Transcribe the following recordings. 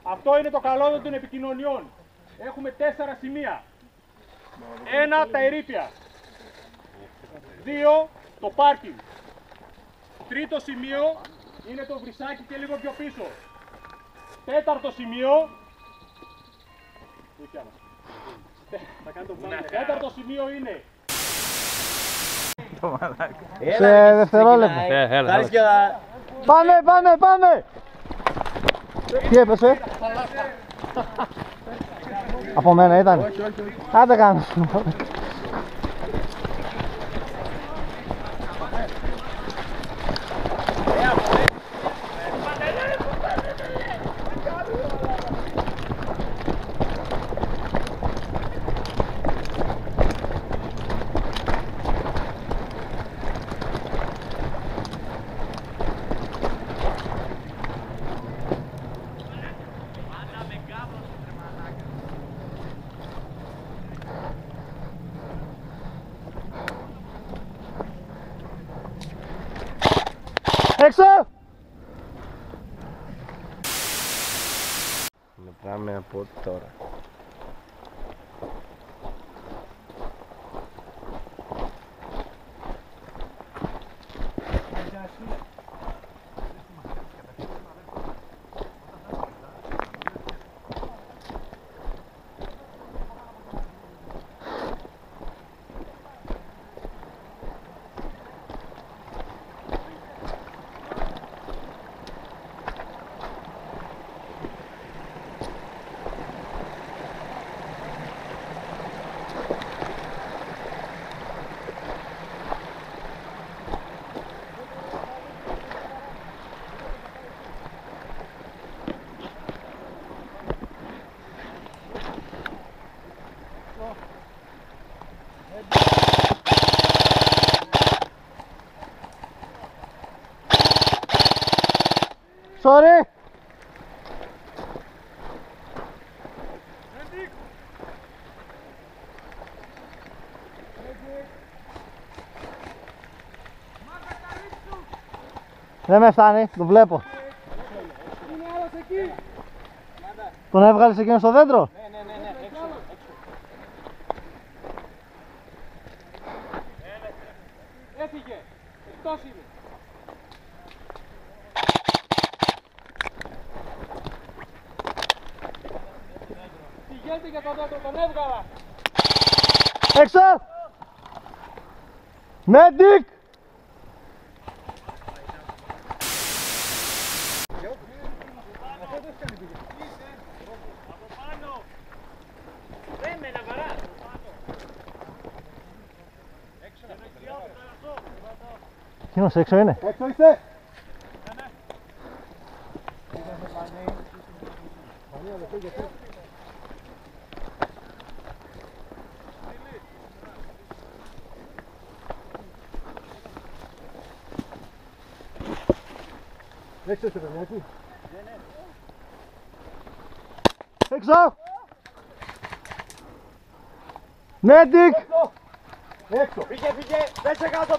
Αυτό είναι το καλό των επικοινωνιών. Έχουμε 4 σημεία. 1 τα ερείπια. 2 το πάρκινγκ. Τρίτο σημείο είναι το βρυσάκι και λίγο πιο πίσω. Τέταρτο σημείο. Τέταρτο σημείο είναι. Σε δευτερόλεπτα. Πάμε! Τι έπεσε? Από μένα ήταν. Άντε κάνω. Έξω! Μετράμε από τώρα. Sorry! Δεν με φτάνει, το βλέπω. Τον έβγαλες εκείνο στο δέντρο? Ναι, έξω. Έφυγε, εκτός είναι. Πηγαίνετε για τον δέντρο, τον έβγαλα. Έξω! Medic! Εκείνος έξω είναι. Έξω είστε. Έξω είστε παιδιά, έτσι. Έξω! Medic! Έξω. Φύγε, πέσε κάτω.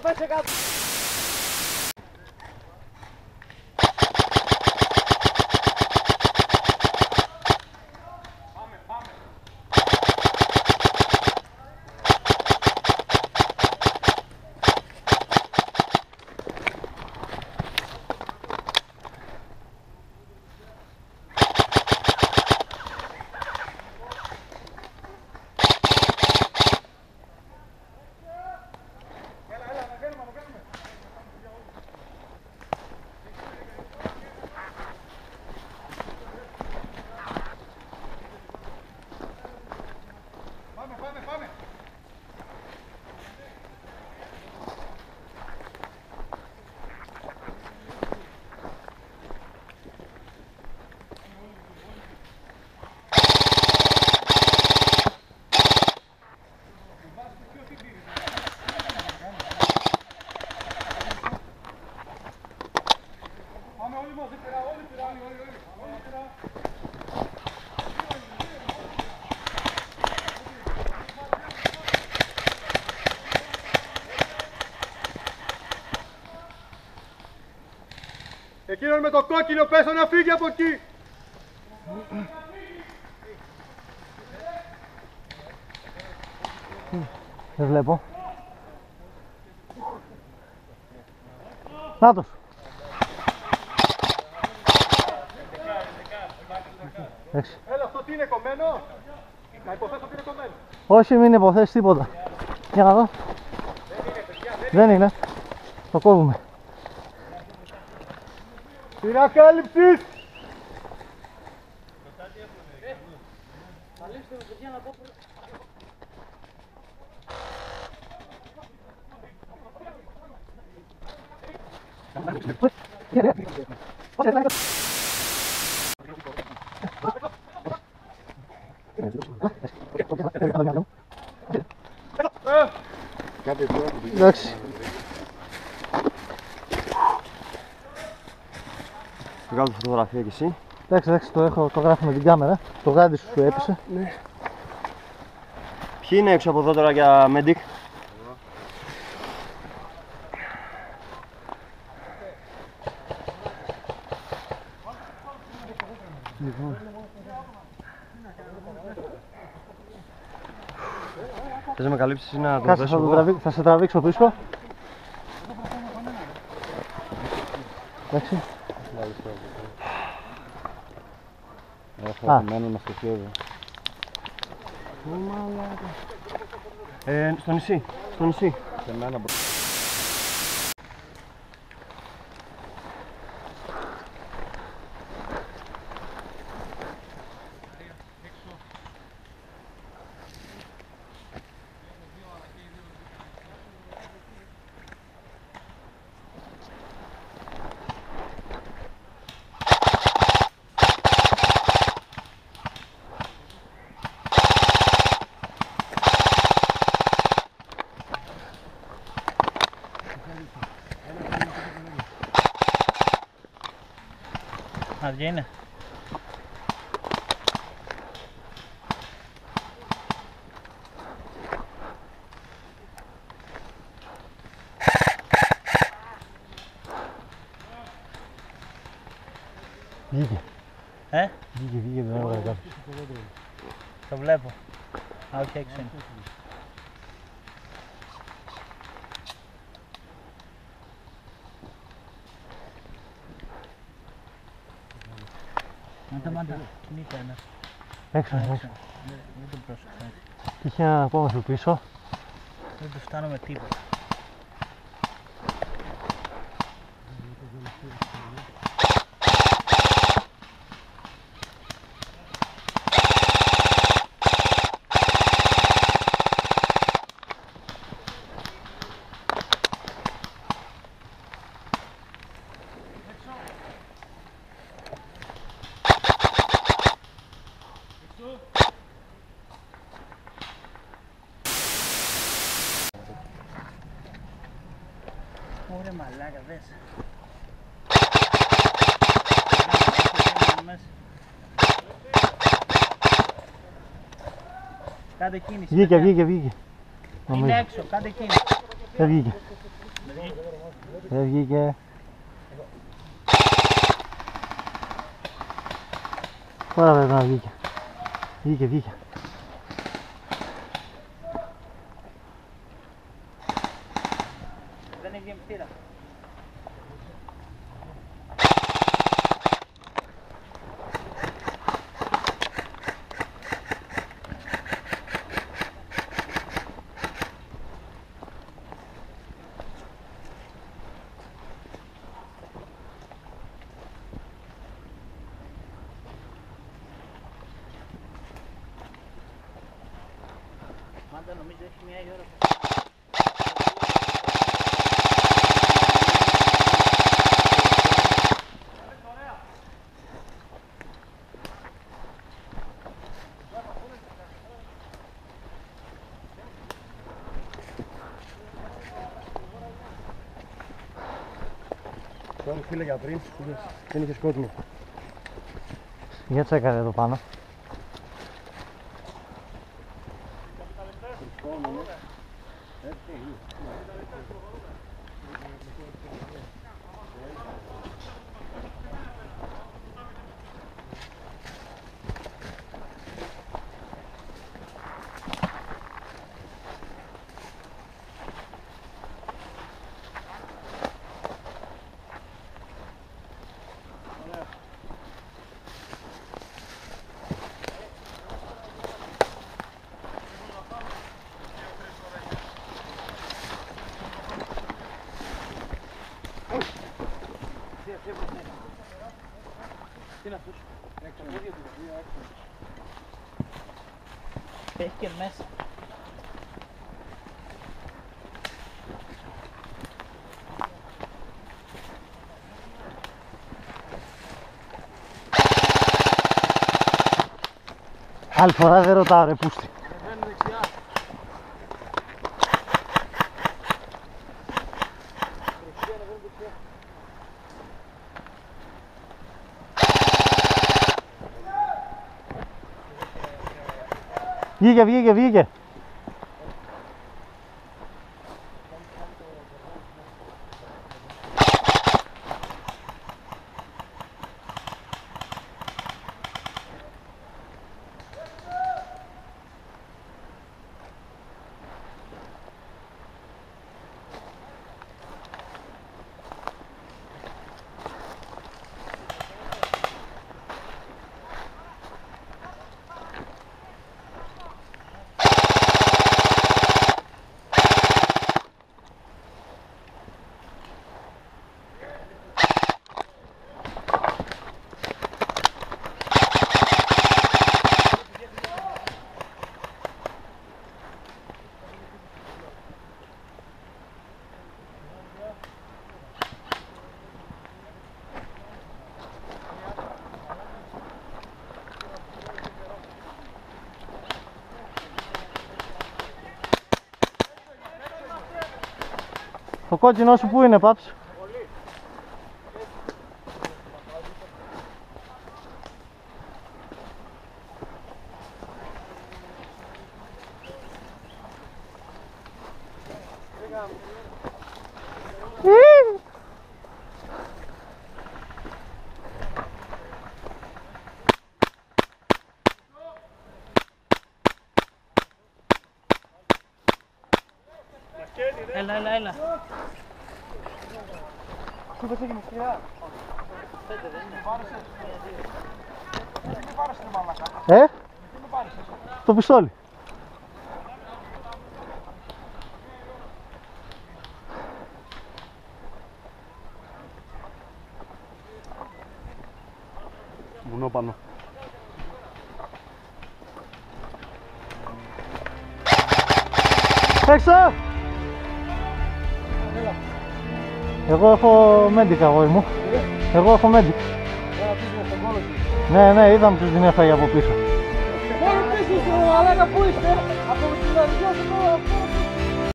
Πάμε. Πάμε όλοι μαζί πέρα, όλοι. Εκείνον με το κόκκινο πέσω να φύγει από εκεί. Δεν βλέπω. Νάτος. Εντάξει. Έλα, αυτό τι είναι κομμένο. Να υποθέσω ότι είναι κομμένο. Όχι, μην υποθέσεις τίποτα. Για να δω. Δεν είναι. Το κόβουμε. Την ακάλυψης. Εντάξει. Βγάλω φωτογραφία κι εσύ. Εντάξει, το γράφω με την κάμερα. Το γάντι σου έπεσε. Ναι. Ποιοι είναι έξω από εδώ τώρα για medic? Λοιπόν. Θες να με καλύψεις ή να το Κάτσε, δέσω εγώ? θα σε τραβήξω πίσω. Εντάξει. Έχω αφημένο να στοχεί εδώ. Στο νησί, στο νησί. Σε μένα Άδεια είναι. Βγήκε. Βγήκε, δεν έβγαλε κάποιος. Το βλέπω. Α, όχι έξω είναι. Μάτα, κινείται ένας. Έξω. Δεν τον πρόσεξα έτσι. Είχε έναν ακόμα σου πίσω. Δεν του φτάνω με τίποτα. Ωραία μαλάκα, δες. Κάντε κίνηση. Βγήκε. Είναι έξω, κάντε κίνηση. Δεν βγήκε. Δεν βγήκε. Τώρα πρέπει να βγήκε. Βγήκε. Δεν έχει γεμιστήρα. Μάντα νομίζω έχει μια η ώρα. Τώρα φίλε για πριν, δεν είχες κόσμο. Για τσέκαρε εδώ πάνω. Έχει και μέσα. Άλλη φορά δεν ρωτάω ρε πούστη. Βγήκε. Το κόκκινο σου πού είναι, Παps? Έλα. Σου πες έγινε σκυρά. Το πιστόλι. Βουνό πάνω. Έξω! Εγώ έχω medic αγόρι μου. Εγώ έχω medic. Ναι, είδαμε ποιος την έφαγε από πίσω. Μόνο πίσω, αλλά να πού είστε, από την αρχή